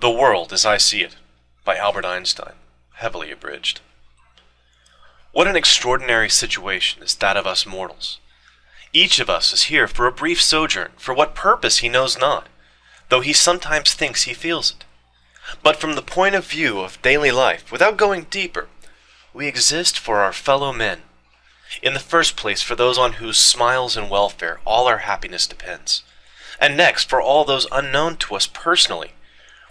The World as I See It, by Albert Einstein, heavily abridged. What an extraordinary situation is that of us mortals. Each of us is here for a brief sojourn, for what purpose he knows not, though he sometimes thinks he feels it. But from the point of view of daily life, without going deeper, we exist for our fellow men. In the first place, for those on whose smiles and welfare all our happiness depends, and next for all those unknown to us personally,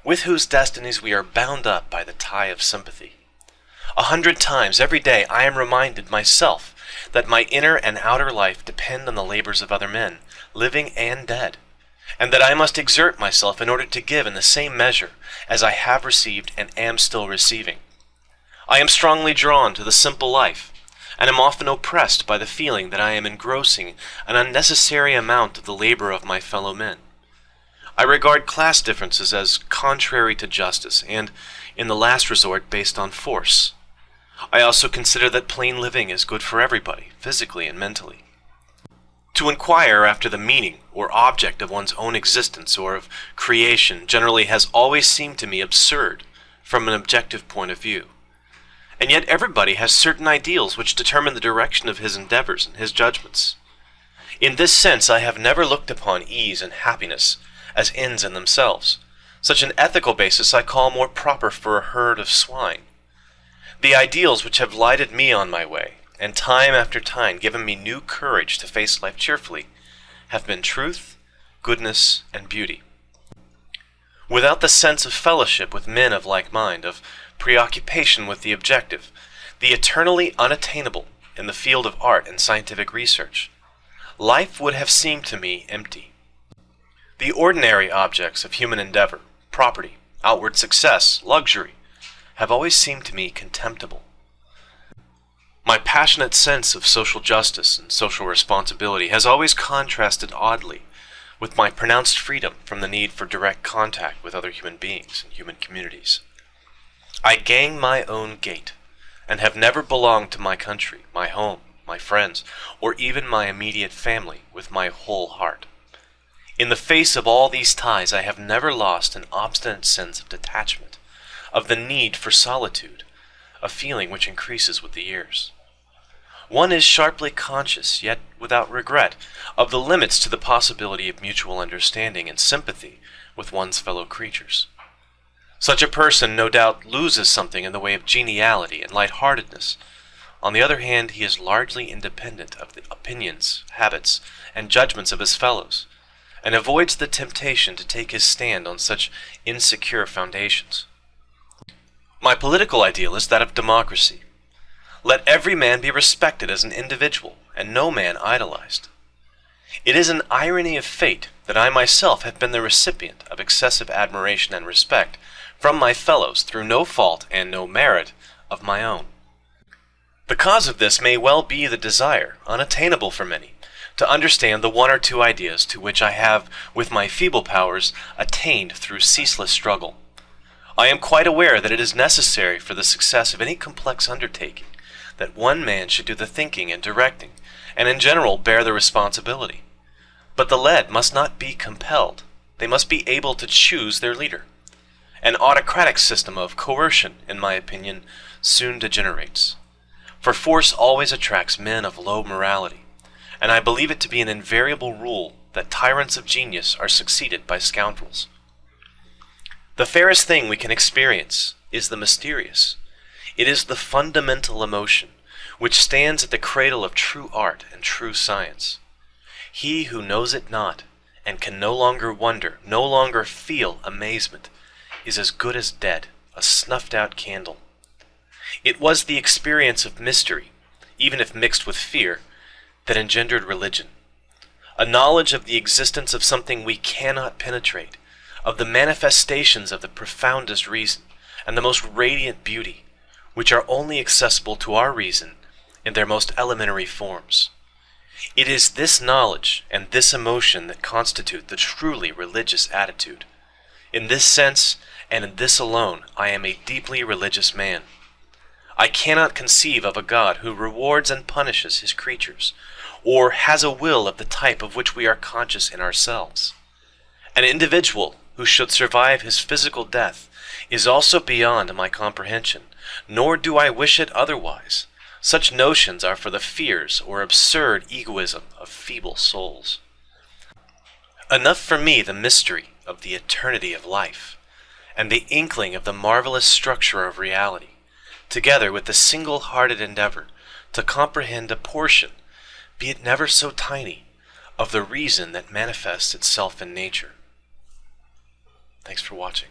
with whose destinies we are bound up by the tie of sympathy. 100 times every day I am reminded myself that my inner and outer life depend on the labors of other men, living and dead, and that I must exert myself in order to give in the same measure as I have received and am still receiving. I am strongly drawn to the simple life, and am often oppressed by the feeling that I am engrossing an unnecessary amount of the labor of my fellow men. I regard class differences as contrary to justice, and, in the last resort, based on force. I also consider that plain living is good for everybody, physically and mentally. To inquire after the meaning or object of one's own existence or of creation generally has always seemed to me absurd from an objective point of view. And yet everybody has certain ideals which determine the direction of his endeavors and his judgments. In this sense I have never looked upon ease and happiness as ends in themselves. Such an ethical basis I call more proper for a herd of swine. The ideals which have lighted me on my way, and time after time given me new courage to face life cheerfully, have been truth, goodness, and beauty. Without the sense of fellowship with men of like mind, of preoccupation with the objective, the eternally unattainable in the field of art and scientific research, life would have seemed to me empty. The ordinary objects of human endeavor, property, outward success, luxury, have always seemed to me contemptible. My passionate sense of social justice and social responsibility has always contrasted oddly with my pronounced freedom from the need for direct contact with other human beings and human communities. I gang my own gait, and have never belonged to my country, my home, my friends, or even my immediate family with my whole heart. In the face of all these ties, I have never lost an obstinate sense of detachment, of the need for solitude, a feeling which increases with the years. One is sharply conscious, yet without regret, of the limits to the possibility of mutual understanding and sympathy with one's fellow creatures. Such a person no doubt loses something in the way of geniality and light-heartedness. On the other hand, he is largely independent of the opinions, habits, and judgments of his fellows, and avoids the temptation to take his stand on such insecure foundations. My political ideal is that of democracy. Let every man be respected as an individual, and no man idolized. It is an irony of fate that I myself have been the recipient of excessive admiration and respect from my fellows through no fault and no merit of my own. The cause of this may well be the desire, unattainable for many, to understand the one or two ideas to which I have, with my feeble powers, attained through ceaseless struggle. I am quite aware that it is necessary for the success of any complex undertaking that one man should do the thinking and directing, and in general bear the responsibility. But the led must not be compelled. They must be able to choose their leader. An autocratic system of coercion, in my opinion, soon degenerates. For force always attracts men of low morality, and I believe it to be an invariable rule that tyrants of genius are succeeded by scoundrels. The fairest thing we can experience is the mysterious. It is the fundamental emotion which stands at the cradle of true art and true science. He who knows it not, and can no longer wonder, no longer feel amazement, is as good as dead, a snuffed-out candle. It was the experience of mystery, even if mixed with fear, that engendered religion. A knowledge of the existence of something we cannot penetrate, of the manifestations of the profoundest reason and the most radiant beauty, which are only accessible to our reason in their most elementary forms. It is this knowledge and this emotion that constitute the truly religious attitude. In this sense, and in this alone, I am a deeply religious man. I cannot conceive of a God who rewards and punishes his creatures, or has a will of the type of which we are conscious in ourselves. An individual who should survive his physical death, is also beyond my comprehension, nor do I wish it otherwise. Such notions are for the fears or absurd egoism of feeble souls. Enough for me the mystery of the eternity of life, and the inkling of the marvelous structure of reality, together with the single-hearted endeavor to comprehend a portion, be it never so tiny, of the reason that manifests itself in nature. Thanks for watching.